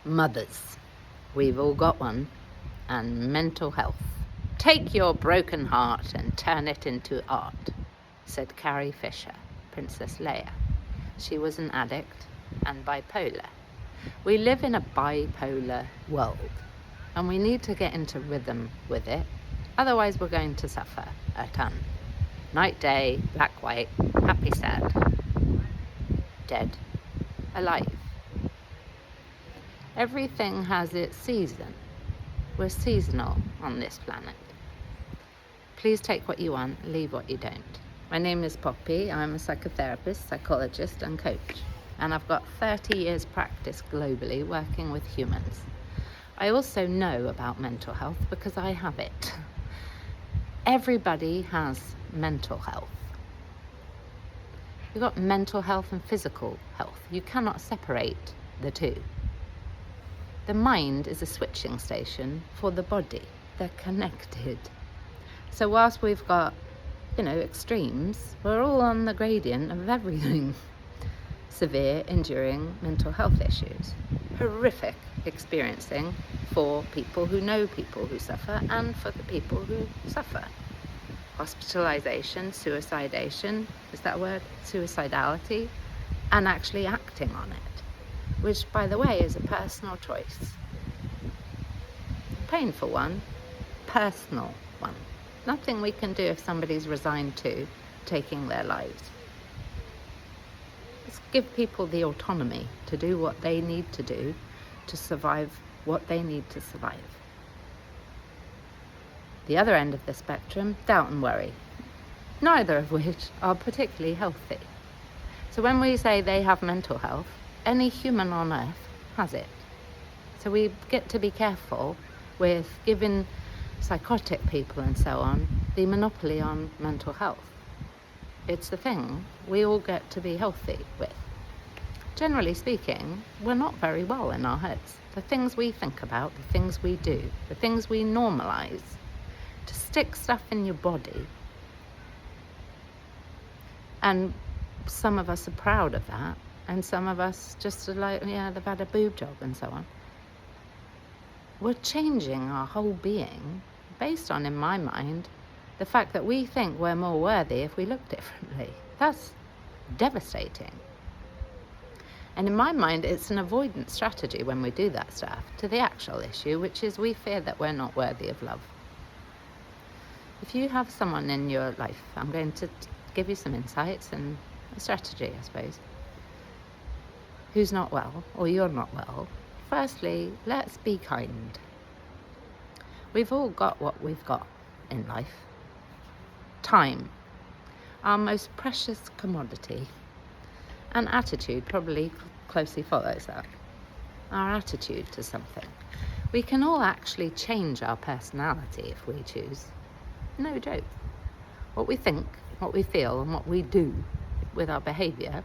Mothers, we've all got one, and mental health. Take your broken heart and turn it into art, said Carrie Fisher, Princess Leia. She was an addict and bipolar. We live in a bipolar world, and we need to get into rhythm with it, otherwise we're going to suffer a ton. Night, day, black, white, happy, sad, dead, alive. Everything has its season. We're seasonal on this planet. Please take what you want, leave what you don't. My name is Poppy. I'm a psychotherapist, psychologist and coach, and I've got 30 years practice globally working with humans. I also know about mental health because I have it. Everybody has mental health. You've got mental health and physical health. You cannot separate the two. The mind is a switching station for the body. They're connected. So whilst we've got, extremes, we're all on the gradient of everything. Severe, enduring mental health issues. Horrific experiencing for people who know people who suffer and for the people who suffer. Hospitalization, suicidation, is that a word? Suicidality, and actually acting on it, which, by the way, is a personal choice. Painful one, personal one. Nothing we can do if somebody's resigned to taking their lives. Let's give people the autonomy to do what they need to do to survive what they need to survive. The other end of the spectrum, doubt and worry, neither of which are particularly healthy. So when we say they have mental health, any human on earth has it. So we get to be careful with giving psychotic people and so on the monopoly on mental health. It's the thing we all get to be healthy with. Generally speaking, we're not very well in our heads. The things we think about, the things we do, the things we normalize, to stick stuff in your body, and some of us are proud of that, and some of us just are like, they've had a boob job and so on. We're changing our whole being based on, in my mind, the fact that we think we're more worthy if we look differently. That's devastating. And in my mind, it's an avoidance strategy when we do that stuff to the actual issue, which is we fear that we're not worthy of love. If you have someone in your life, I'm going to give you some insights and a strategy, I suppose, who's not well, or you're not well. Firstly, let's be kind. We've all got what we've got in life. Time, our most precious commodity, and attitude probably closely follows that. Our attitude to something. We can all actually change our personality if we choose. No joke. What we think, what we feel, and what we do with our behaviour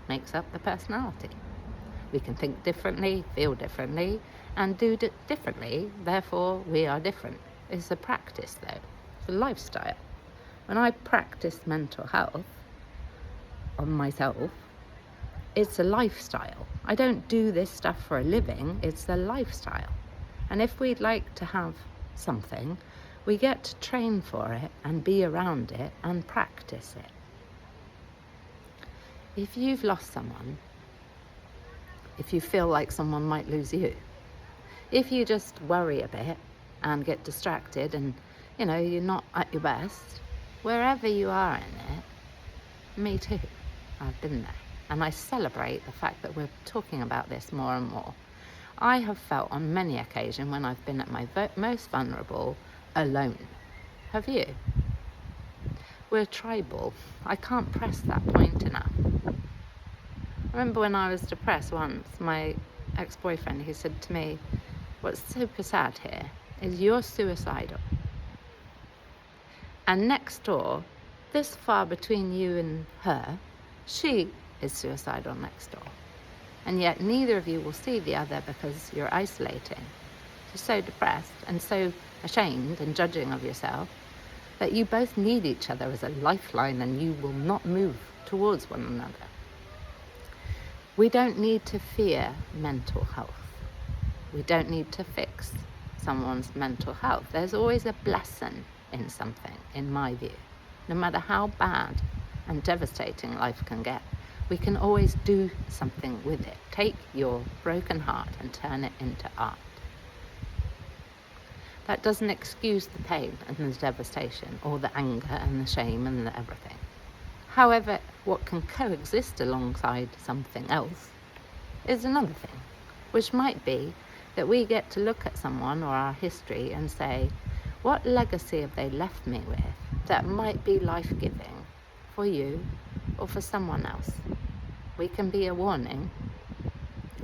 makes up the personality. We can think differently, feel differently, and do differently, therefore we are different. It's a practice though, it's a lifestyle. When I practice mental health on myself, it's a lifestyle. I don't do this stuff for a living, it's a lifestyle. And if we'd like to have something, we get to train for it and be around it and practice it. If you've lost someone, if you feel like someone might lose you, if you just worry a bit and get distracted and, you're not at your best, wherever you are in it, me too, I've been there. And I celebrate the fact that we're talking about this more and more. I have felt on many occasions when I've been at my most vulnerable, alone. Have you? We're tribal. I can't press that point enough. I remember when I was depressed once, my ex-boyfriend, he said to me, what's super sad here is you're suicidal. And next door, this far between you and her, she is suicidal next door. And yet neither of you will see the other because you're isolating. You're so depressed and so ashamed and judging of yourself that you both need each other as a lifeline and you will not move towards one another. We don't need to fear mental health. We don't need to fix someone's mental health. There's always a blessing in something, in my view. No matter how bad and devastating life can get, we can always do something with it. Take your broken heart and turn it into art. That doesn't excuse the pain and the devastation, or the anger and the shame and the everything. However, what can coexist alongside something else is another thing, which might be that we get to look at someone or our history and say, what legacy have they left me with that might be life-giving for you or for someone else? We can be a warning,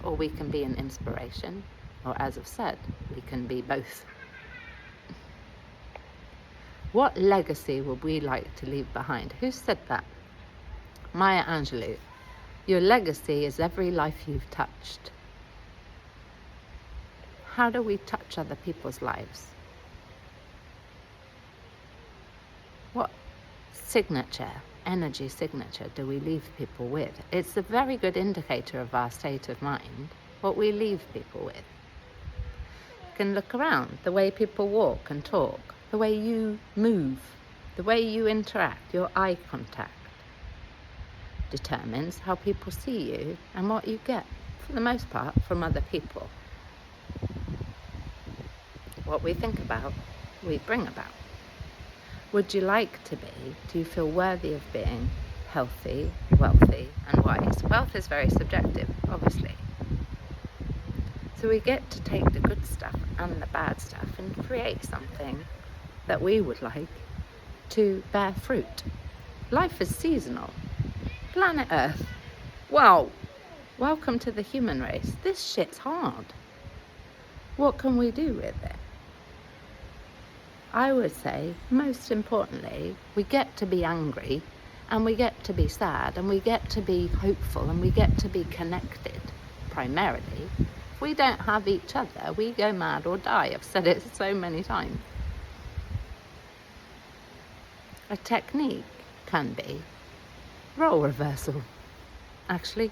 or we can be an inspiration, or, as I've said, we can be both. What legacy would we like to leave behind? Who said that? Maya Angelou. Your legacy is every life you've touched. How do we touch other people's lives? What signature, energy signature, do we leave people with? It's a very good indicator of our state of mind, what we leave people with. You can look around, the way people walk and talk, the way you move, the way you interact, your eye contact determines how people see you and what you get, for the most part, from other people. What we think about, we bring about. Would you like to be? Do you feel worthy of being healthy, wealthy, and wise? Wealth is very subjective, obviously. So we get to take the good stuff and the bad stuff and create something that we would like to bear fruit. Life is seasonal. Planet Earth. Wow. Welcome to the human race. This shit's hard. What can we do with it? I would say, most importantly, we get to be angry, and we get to be sad, and we get to be hopeful, and we get to be connected, primarily. If we don't have each other, we go mad or die. I've said it so many times. A technique can be role reversal. Actually,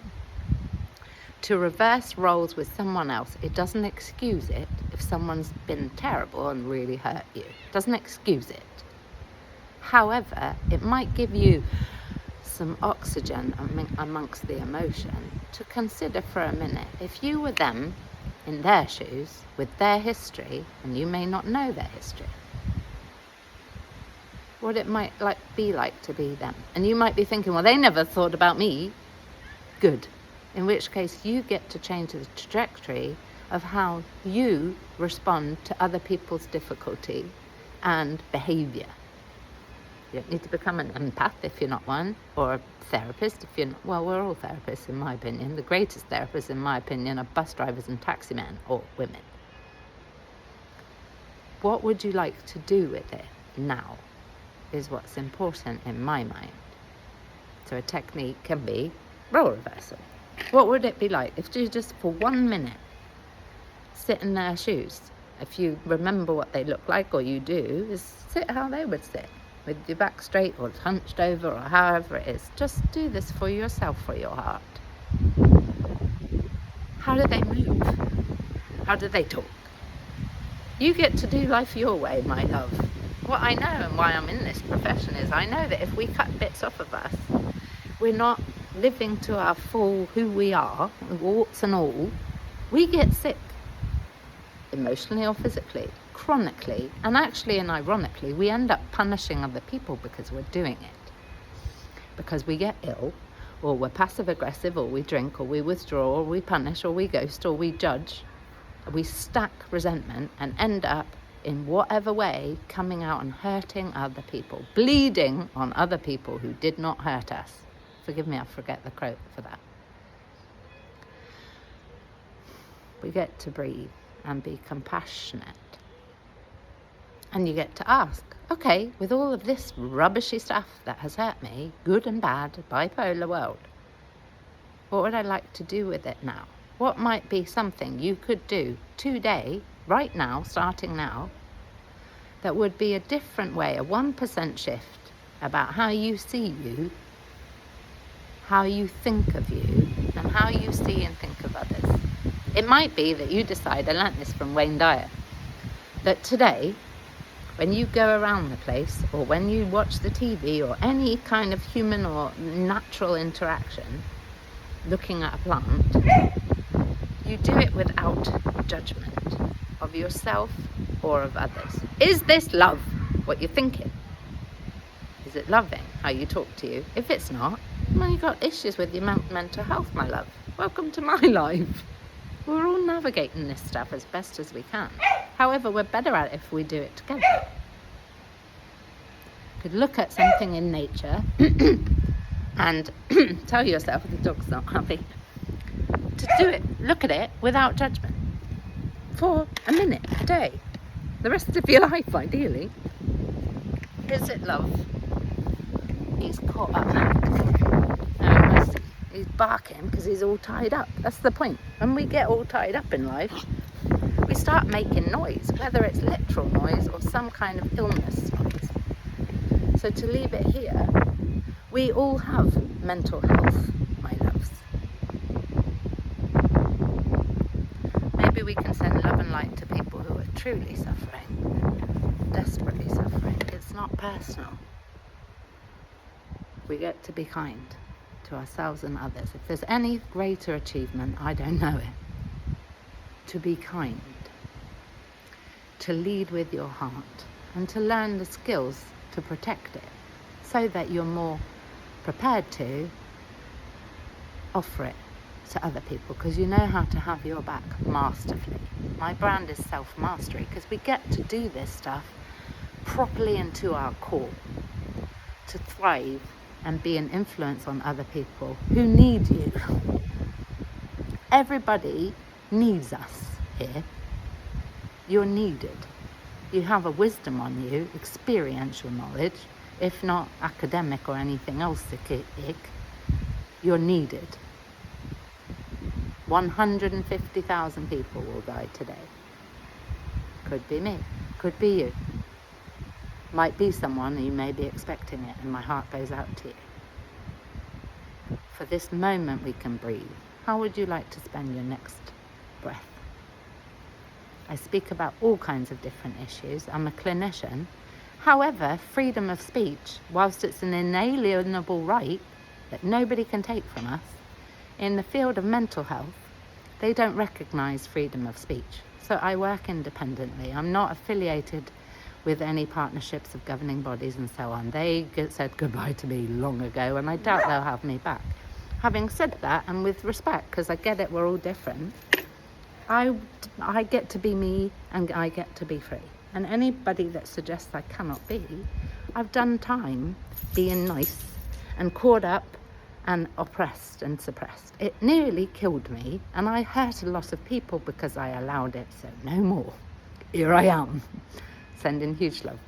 to reverse roles with someone else, it doesn't excuse it if someone's been terrible and really hurt you. It doesn't excuse it. However, it might give you some oxygen amongst the emotion to consider for a minute. If you were them in their shoes with their history, and you may not know their history, what it might be like to be them. And you might be thinking, well, they never thought about me. Good. In which case you get to change the trajectory of how you respond to other people's difficulty and behavior. You don't need to become an empath if you're not one, or a therapist if you're not. Well, we're all therapists in my opinion. The greatest therapists in my opinion are bus drivers and taxi men, or women. What would you like to do with it now is what's important in my mind. So a technique can be role reversal. What would it be like if you just for 1 minute sit in their shoes? If you remember what they look like, or you do, is sit how they would sit, with your back straight or hunched over, or however it is. Just do this for yourself, for your heart. How do they move? How do they talk? You get to do life your way, my love. What I know, and why I'm in this profession, is I know that if we cut bits off of us, we're not living to our full who we are, warts and all. We get sick, emotionally or physically, chronically, and actually and ironically, we end up punishing other people because we're doing it. Because we get ill, or we're passive aggressive, or we drink, or we withdraw, or we punish, or we ghost, or we judge. We stack resentment and end up in whatever way coming out and hurting other people, bleeding on other people who did not hurt us. Forgive me, I forget the quote for that. We get to breathe and be compassionate. And you get to ask, okay, with all of this rubbishy stuff that has hurt me, good and bad, bipolar world, what would I like to do with it now? What might be something you could do today, right now, starting now, that would be a different way, a 1% shift about how you see you, how you think of you, and how you see and think of others. It might be that you decide, I learnt this from Wayne Dyer, that today, when you go around the place, or when you watch the TV, or any kind of human or natural interaction, looking at a plant, you do it without judgment of yourself or of others. Is this love, what you're thinking? Is it loving how you talk to you? If it's not, well, you've got issues with your mental health, my love. Welcome to my life. We're all navigating this stuff as best as we can. However, we're better at it if we do it together. You could look at something in nature and tell yourself, the dog's not happy, to do it, look at it without judgment for a minute a day, the rest of your life ideally. Is it love? He's caught up now. He's barking because he's all tied up. That's the point. When we get all tied up in life, we start making noise, whether it's literal noise or some kind of illness noise. So to leave it here, we all have mental health, my loves. Maybe we can send love and light to people who are truly suffering, desperately suffering. It's not personal. We get to be kind to ourselves and others. If there's any greater achievement, I don't know it. To be kind, to lead with your heart, and to learn the skills to protect it, so that you're more prepared to offer it to other people, because you know how to have your back masterfully. My brand is self-mastery, because we get to do this stuff properly into our core, to thrive and be an influence on other people who need you. Everybody needs us here. You're needed. You have a wisdom on you, experiential knowledge, if not academic or anything else ick. You're needed. 150,000 people will die today. Could be me, could be you. Might be someone, you may be expecting it, and my heart goes out to you. For this moment we can breathe. How would you like to spend your next breath? I speak about all kinds of different issues. I'm a clinician. However, freedom of speech, whilst it's an inalienable right that nobody can take from us, in the field of mental health, they don't recognise freedom of speech. So I work independently. I'm not affiliated with any partnerships of governing bodies and so on. They said goodbye to me long ago, and I doubt they'll have me back. Having said that, and with respect, because I get it, we're all different, I get to be me, and I get to be free. And anybody that suggests I cannot be, I've done time being nice and caught up and oppressed and suppressed. It nearly killed me, and I hurt a lot of people because I allowed it, so no more. Here I am. Sending huge love.